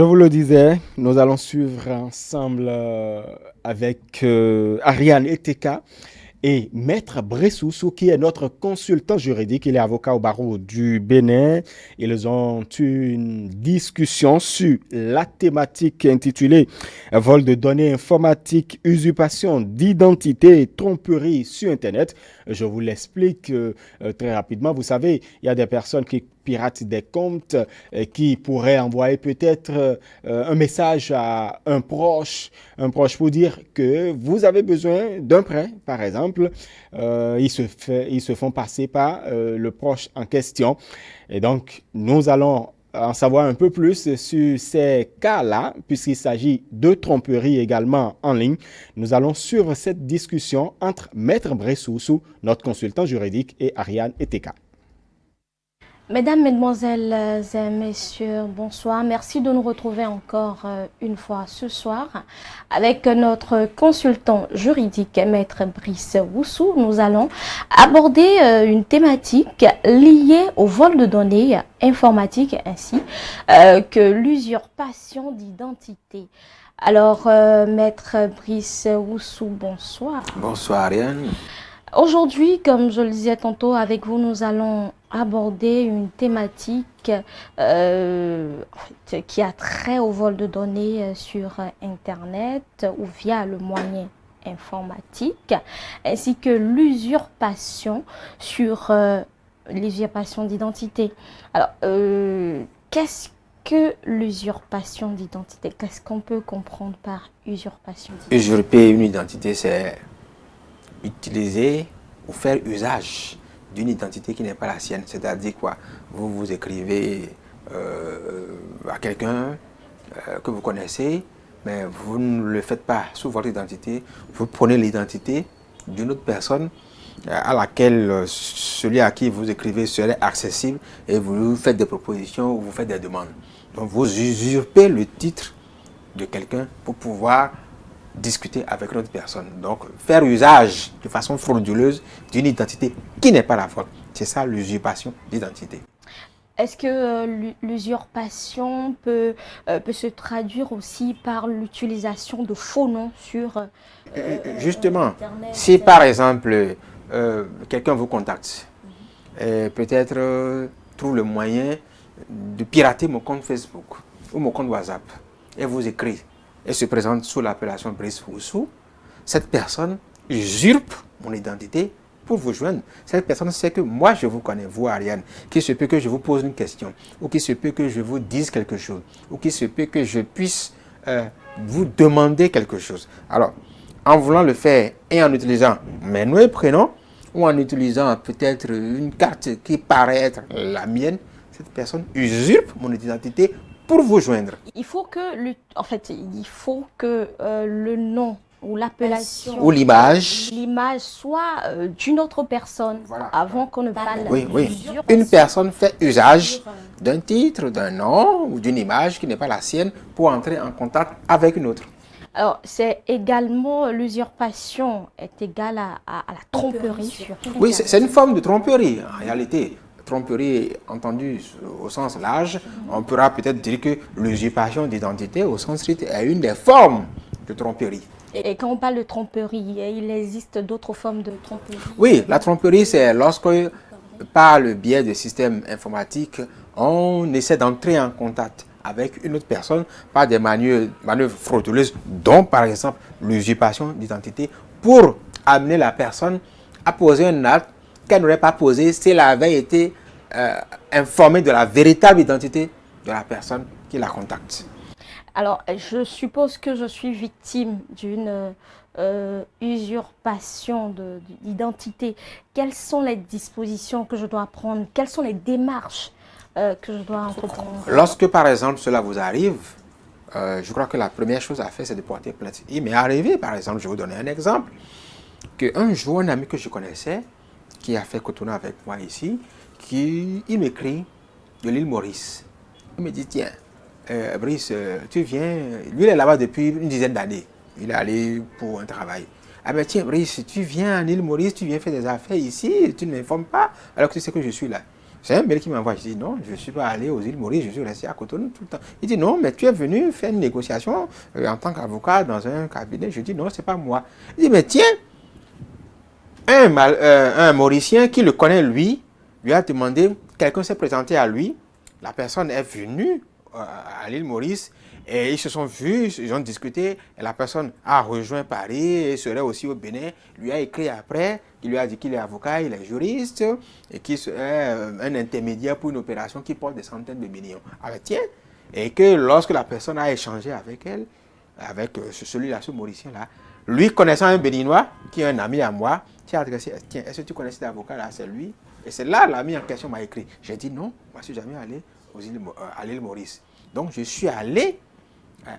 Je vous le disais, nous allons suivre ensemble avec Ariane Eteka et Maître Bressoussou, qui est notre consultant juridique. Il est avocat au barreau du Bénin. Ils ont eu une discussion sur la thématique intitulée Vol de données informatiques, usurpation d'identité et tromperie sur Internet. Je vous l'explique très rapidement. Vous savez, il y a des personnes qui piratent des comptes, qui pourraient envoyer peut-être un message à un proche pour dire que vous avez besoin d'un prêt, par exemple. Ils se font passer par le proche en question. Et donc, nous allons en savoir un peu plus sur ces cas-là, puisqu'il s'agit de tromperie également en ligne. Nous allons suivre cette discussion entre Maître Bressoussou, notre consultant juridique, et Ariane Eteka. Mesdames, Mesdemoiselles et Messieurs, bonsoir. Merci de nous retrouver encore une fois ce soir avec notre consultant juridique, Maître Brice Woussou. Nous allons aborder une thématique liée au vol de données informatiques ainsi que l'usurpation d'identité. Alors, Maître Brice Woussou, bonsoir. Bonsoir, Ariane. Aujourd'hui, comme je le disais tantôt, avec vous, nous allons aborder une thématique qui a trait au vol de données sur Internet ou via le moyen informatique, ainsi que l'usurpation l'usurpation d'identité. Alors, qu'est-ce que l'usurpation d'identité? Qu'est-ce qu'on peut comprendre par usurpation d'identité? Usurper une identité, c'est utiliser ou faire usage d'une identité qui n'est pas la sienne. C'est-à-dire quoi? Vous écrivez à quelqu'un que vous connaissez, mais vous ne le faites pas sous votre identité. Vous prenez l'identité d'une autre personne à laquelle celui à qui vous écrivez serait accessible et vous faites des propositions ou vous faites des demandes. Donc vous usurpez le titre de quelqu'un pour pouvoir discuter avec une autre personne. Donc, faire usage de façon frauduleuse d'une identité qui n'est pas la vôtre. C'est ça l'usurpation d'identité. Est-ce que l'usurpation peut se traduire aussi par l'utilisation de faux noms sur Justement, Internet, si par exemple, quelqu'un vous contacte, peut-être trouve le moyen de pirater mon compte Facebook ou mon compte WhatsApp et vous écrit et se présente sous l'appellation Brice Woussou, cette personne usurpe mon identité pour vous joindre. Cette personne sait que moi je vous connais, vous Ariane, qu'il se peut que je vous pose une question, ou qu'il se peut que je vous dise quelque chose, ou qu'il se peut que je puisse vous demander quelque chose. Alors, en voulant le faire et en utilisant mes noms et prénoms, ou en utilisant peut-être une carte qui paraît être la mienne, cette personne usurpe mon identité pour vous joindre. Il faut que le nom ou l'appellation ou l'image soit d'une autre personne, voilà, avant qu'on ne parle d'usurpation. Une personne fait usage d'un titre, d'un nom ou d'une image qui n'est pas la sienne pour entrer en contact avec une autre. Alors, c'est également l'usurpation est égale à la tromperie. Oui, c'est une forme de tromperie en réalité. Tromperie entendue au sens large, on pourra peut-être dire que l'usurpation d'identité au sens strict est une des formes de tromperie. Et quand on parle de tromperie, il existe d'autres formes de tromperie? Oui, la tromperie, c'est lorsque, par le biais de systèmes informatiques, on essaie d'entrer en contact avec une autre personne par des manœuvres frauduleuses, dont par exemple l'usurpation d'identité, pour amener la personne à poser un acte qu'elle n'aurait pas posé si elle avait été informée de la véritable identité de la personne qui la contacte. Alors, je suppose que je suis victime d'une usurpation d'identité. Quelles sont les dispositions que je dois prendre? Quelles sont les démarches que je dois entreprendre? Lorsque, par exemple, cela vous arrive, je crois que la première chose à faire, c'est de porter plainte. Il m'est arrivé, par exemple, je vais vous donner un exemple, qu'un jour, un ami que je connaissais, qui a fait cotonner avec moi ici, il m'écrit de l'île Maurice. Il me dit, tiens, Brice, tu viens, lui il est là-bas depuis une dizaine d'années, il est allé pour un travail. Ah ben tiens Brice, tu viens en île Maurice, tu viens faire des affaires ici, tu ne m'informes pas, alors que tu sais que je suis là. C'est un mail qui m'envoie. Je dis non, je ne suis pas allé aux îles Maurice, je suis resté à Cotonou tout le temps. Il dit non, mais tu es venu faire une négociation en tant qu'avocat dans un cabinet. Je dis non, c'est pas moi. Il dit mais tiens, un Mauricien qui le connaît lui a demandé, quelqu'un s'est présenté à lui, la personne est venue à l'île Maurice et ils se sont vus, ils ont discuté et la personne a rejoint Paris et serait aussi au Bénin, lui a écrit après, il lui a dit qu'il est avocat, il est juriste et qu'il serait un intermédiaire pour une opération qui porte des centaines de millions. Ah ben tiens, et que lorsque la personne a échangé avec elle, avec celui-là, ce Mauricien-là, lui connaissant un Béninois qui est un ami à moi, qui a adressé, tiens, est-ce que tu connais cet avocat-là? C'est lui. Et c'est là l'ami en question m'a écrit. J'ai dit non, moi je suis jamais allé à l'île Maurice. Donc je suis allé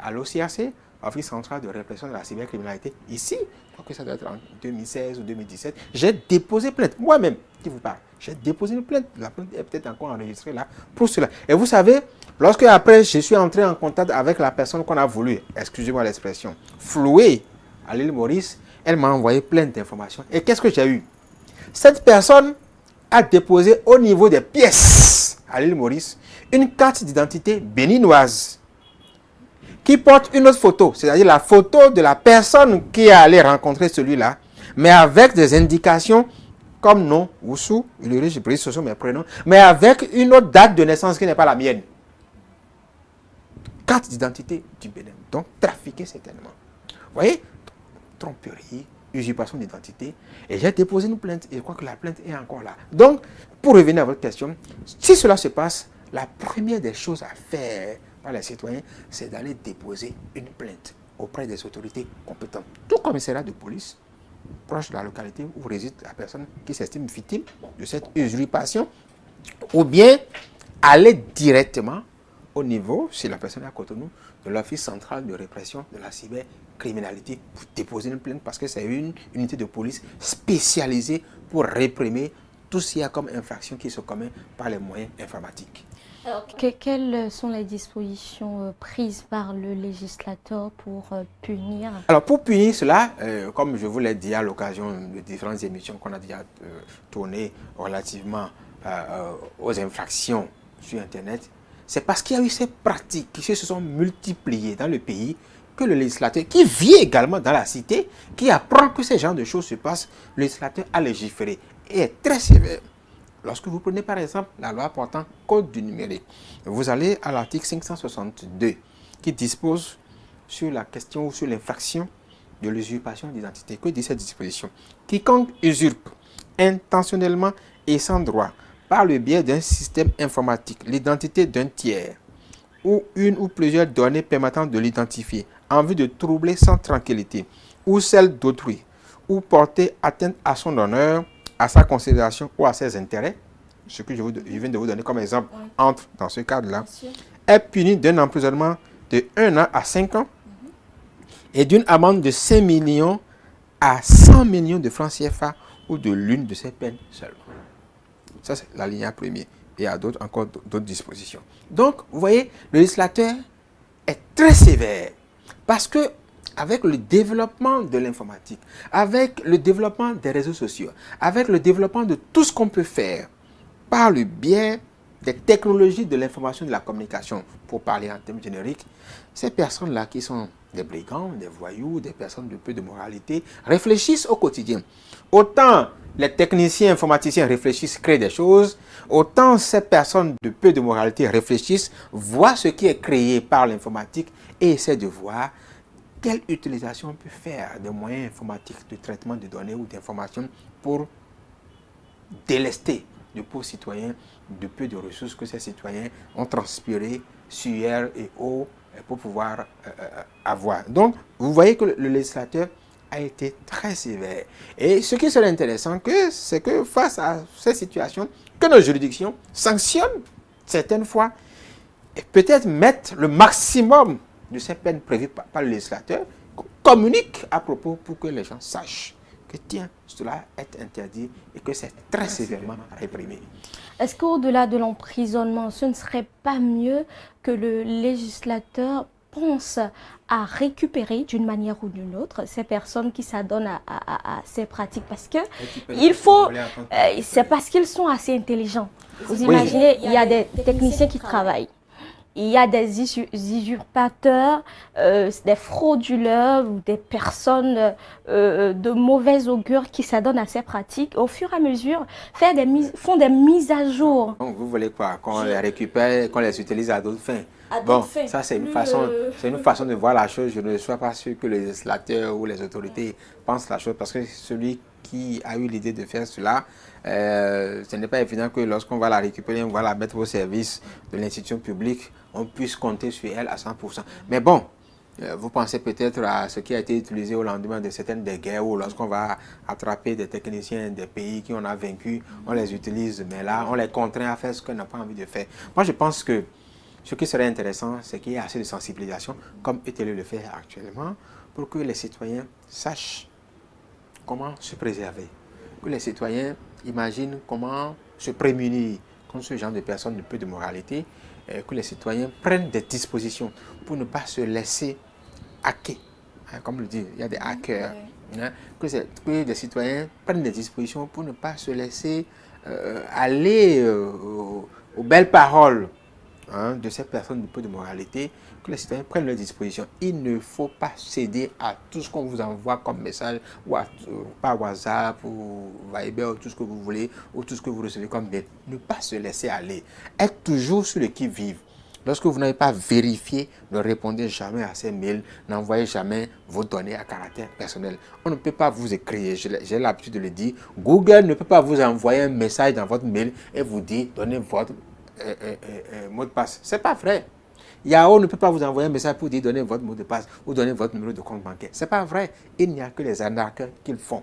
à l'OCRC, Office central de répression de la cybercriminalité, ici, je crois que ça doit être en 2016 ou 2017. J'ai déposé plainte, moi-même, qui vous parle. J'ai déposé une plainte, la plainte est peut-être encore enregistrée là, pour cela. Et vous savez, lorsque après je suis entré en contact avec la personne qu'on a voulu, excusez-moi l'expression, flouer à l'île Maurice, elle m'a envoyé plein d'informations. Et qu'est-ce que j'ai eu? Cette personne a déposé au niveau des pièces à l'île Maurice une carte d'identité béninoise qui porte une autre photo, c'est-à-dire la photo de la personne qui est allée rencontrer celui-là, mais avec des indications comme nom, Oussou, Ulrich, Brice, ce sont mes prénoms, mais avec une autre date de naissance qui n'est pas la mienne. Carte d'identité du Bénin. Donc, trafiqué certainement. Vous voyez, tromperie, usurpation d'identité. Et j'ai déposé une plainte et je crois que la plainte est encore là. Donc, pour revenir à votre question, si cela se passe, la première des choses à faire par les citoyens, c'est d'aller déposer une plainte auprès des autorités compétentes. Tout commissariat de police, proche de la localité où réside la personne qui s'estime victime de cette usurpation, ou bien aller directement au niveau, si la personne est à Cotonou, de l'Office central de répression de la cybercriminalité pour déposer une plainte parce que c'est une unité de police spécialisée pour réprimer tout ce qu'il y a comme infraction qui se commet par les moyens informatiques. Alors, quelles sont les dispositions prises par le législateur pour punir? Alors, pour punir cela, comme je vous l'ai dit à l'occasion de différentes émissions qu'on a déjà tournées relativement aux infractions sur Internet, c'est parce qu'il y a eu ces pratiques qui se sont multipliées dans le pays que le législateur, qui vit également dans la cité, qui apprend que ces genres de choses se passent, le législateur a légiféré et est très sévère. Lorsque vous prenez par exemple la loi portant code du numérique, vous allez à l'article 562 qui dispose sur la question ou sur l'infraction de l'usurpation d'identité. Que dit cette disposition? Quiconque usurpe intentionnellement et sans droit, par le biais d'un système informatique, l'identité d'un tiers ou une ou plusieurs données permettant de l'identifier en vue de troubler sa tranquillité ou celle d'autrui ou porter atteinte à son honneur, à sa considération ou à ses intérêts, ce que je viens de vous donner comme exemple, entre dans ce cadre-là, est puni d'un emprisonnement de 1 an à 5 ans et d'une amende de 5 millions à 100 millions de francs CFA ou de l'une de ces peines seulement. Ça, c'est la ligne première. Et il y a encore d'autres dispositions. Donc, vous voyez, le législateur est très sévère parce que avec le développement de l'informatique, avec le développement des réseaux sociaux, avec le développement de tout ce qu'on peut faire par le biais des technologies de l'information et de la communication, pour parler en termes génériques, ces personnes-là qui sont des brigands, des voyous, des personnes de peu de moralité, réfléchissent au quotidien. Autant les techniciens informaticiens réfléchissent, créent des choses, autant ces personnes de peu de moralité réfléchissent, voient ce qui est créé par l'informatique et essaient de voir quelle utilisation on peut faire des moyens informatiques de traitement de données ou d'informations pour délester de pauvres citoyens de peu de ressources que ces citoyens ont transpiré, sueur et eau pour pouvoir avoir. Donc, vous voyez que le législateur a été très sévère. Et ce qui serait intéressant, c'est que face à ces situations, que nos juridictions sanctionnent certaines fois et peut-être mettent le maximum de ces peines prévues par le législateur, communique à propos pour que les gens sachent que tiens, cela est interdit et que c'est très sévèrement réprimé. Est-ce qu'au-delà de l'emprisonnement, ce ne serait pas mieux que le législateur pense à récupérer d'une manière ou d'une autre ces personnes qui s'adonnent à ces pratiques parce que il faut, c'est parce qu'ils sont assez intelligents. Vous imaginez, il y a des techniciens qui travaillent. Il y a des usurpateurs, des frauduleurs ou des personnes de mauvaise augure qui s'adonnent à ces pratiques. Au fur et à mesure, font des mises à jour. Donc, vous voulez quoi? Qu'on les récupère, qu'on les utilise à d'autres fins? Bon, ça c'est une façon de voir la chose. Je ne suis pas sûr que les législateurs ou les autorités pensent la chose parce que celui qui a eu l'idée de faire cela, ce n'est pas évident que lorsqu'on va la récupérer, on va la mettre au service de l'institution publique, on puisse compter sur elle à 100%. Mais bon, vous pensez peut-être à ce qui a été utilisé au lendemain de certaines des guerres où lorsqu'on va attraper des techniciens des pays qui on a vaincus, on les utilise, mais là, on les contraint à faire ce qu'on n'a pas envie de faire. Moi, je pense que ce qui serait intéressant, c'est qu'il y ait assez de sensibilisation, comme ETL le fait actuellement, pour que les citoyens sachent comment se préserver. Que les citoyens imaginent comment se prémunir contre ce genre de personnes de peu de moralité, que les citoyens prennent des dispositions pour ne pas se laisser hacker. Comme le dit, il y a des hackers. Que les citoyens prennent des dispositions pour ne pas se laisser aller aux belles paroles de ces personnes de peu de moralité, que les citoyens prennent leurs dispositions. Il ne faut pas céder à tout ce qu'on vous envoie comme message, ou par WhatsApp, ou Viber, ou tout ce que vous voulez, ou tout ce que vous recevez comme mail. Ne pas se laisser aller. Être toujours sur le qui-vive. Lorsque vous n'avez pas vérifié, ne répondez jamais à ces mails, n'envoyez jamais vos données à caractère personnel. On ne peut pas vous écrire, j'ai l'habitude de le dire, Google ne peut pas vous envoyer un message dans votre mail et vous dire, donnez votre mot de passe. C'est pas vrai. Yahoo ne peut pas vous envoyer un message pour dire donnez votre mot de passe ou donnez votre numéro de compte bancaire. C'est pas vrai. Il n'y a que les arnaqueurs qui le font.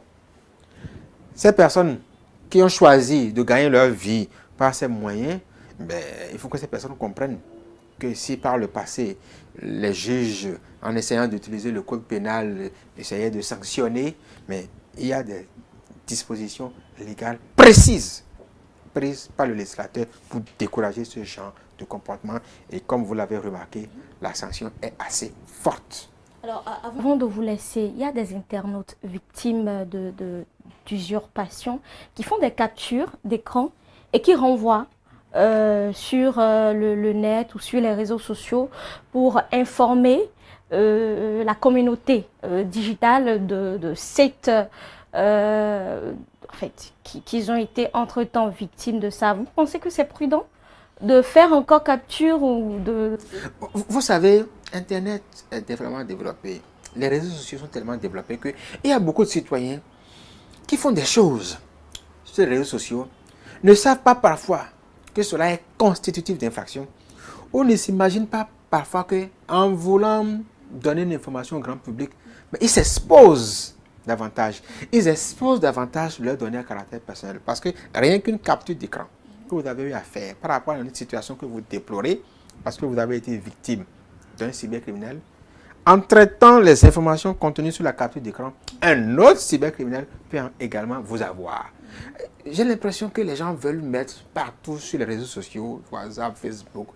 Ces personnes qui ont choisi de gagner leur vie par ces moyens, ben, il faut que ces personnes comprennent que si par le passé, les juges, en essayant d'utiliser le code pénal, essayaient de sanctionner, mais il y a des dispositions légales précises prises par le législateur pour décourager ce genre de comportement. Et comme vous l'avez remarqué, la sanction est assez forte. Alors, avant de vous laisser, il y a des internautes victimes d'usurpation qui font des captures d'écran et qui renvoient sur le net ou sur les réseaux sociaux pour informer la communauté digitale de cette en fait, qu'ils ont été entre-temps victimes de ça. Vous pensez que c'est prudent de faire encore capture ou de... Vous savez, Internet est vraiment développé. Les réseaux sociaux sont tellement développés qu'il y a beaucoup de citoyens qui font des choses sur les réseaux sociaux, ne savent pas parfois que cela est constitutif d'infraction, ou ne s'imaginent pas parfois qu'en voulant donner une information au grand public, mais ils s'exposent davantage. Ils exposent davantage leurs données à caractère personnel. Parce que rien qu'une capture d'écran que vous avez eu à faire par rapport à une situation que vous déplorez, parce que vous avez été victime d'un cybercriminel, en traitant les informations contenues sur la capture d'écran, un autre cybercriminel peut également vous avoir. J'ai l'impression que les gens veulent mettre partout sur les réseaux sociaux, WhatsApp, Facebook,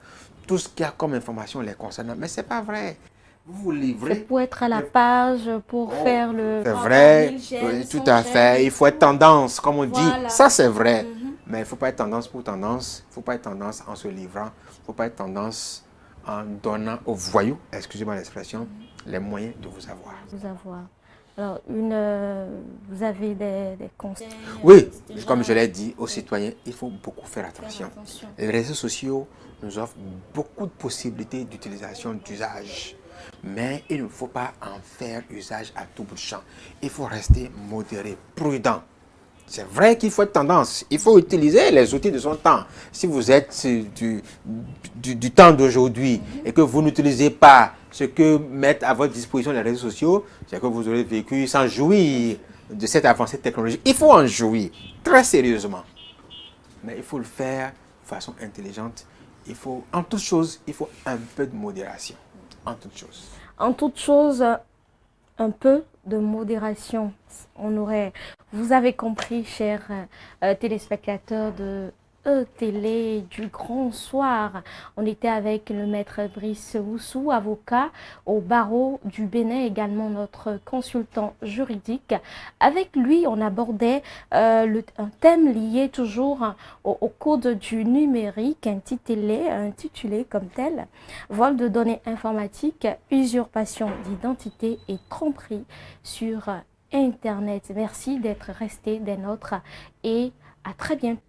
tout ce qu'il y a comme information les concernant. Mais ce n'est pas vrai. Vous vous livrez. C'est pour être à la page, pour faire le... C'est vrai, oui, tout à fait. Il faut être tendance, comme on dit. Ça, c'est vrai. Mais il ne faut pas être tendance pour tendance. Il ne faut pas être tendance en se livrant. Il ne faut pas être tendance en donnant aux voyous, excusez-moi l'expression, les moyens de vous avoir. Alors, vous avez des conseils? Oui, comme je l'ai dit aux citoyens, il faut beaucoup faire attention. Les réseaux sociaux nous offrent beaucoup de possibilités d'utilisation, d'usage. Mais il ne faut pas en faire usage à tout bout de champ. Il faut rester modéré, prudent. C'est vrai qu'il faut être tendance. Il faut utiliser les outils de son temps. Si vous êtes du temps d'aujourd'hui et que vous n'utilisez pas ce que mettent à votre disposition les réseaux sociaux, c'est que vous aurez vécu sans jouir de cette avancée technologique. Il faut en jouir très sérieusement. Mais il faut le faire de façon intelligente. En toute chose, il faut un peu de modération. En toute chose. En toute chose, un peu de modération. Vous avez compris, chers téléspectateurs de E-Télé du Grand Soir. On était avec le maître Brice Oussou, avocat au barreau du Bénin, également notre consultant juridique. Avec lui, on abordait un thème lié toujours au code du numérique, intitulé comme tel, vol de données informatiques, usurpation d'identité et tromperie sur Internet. Merci d'être resté des nôtres et à très bientôt.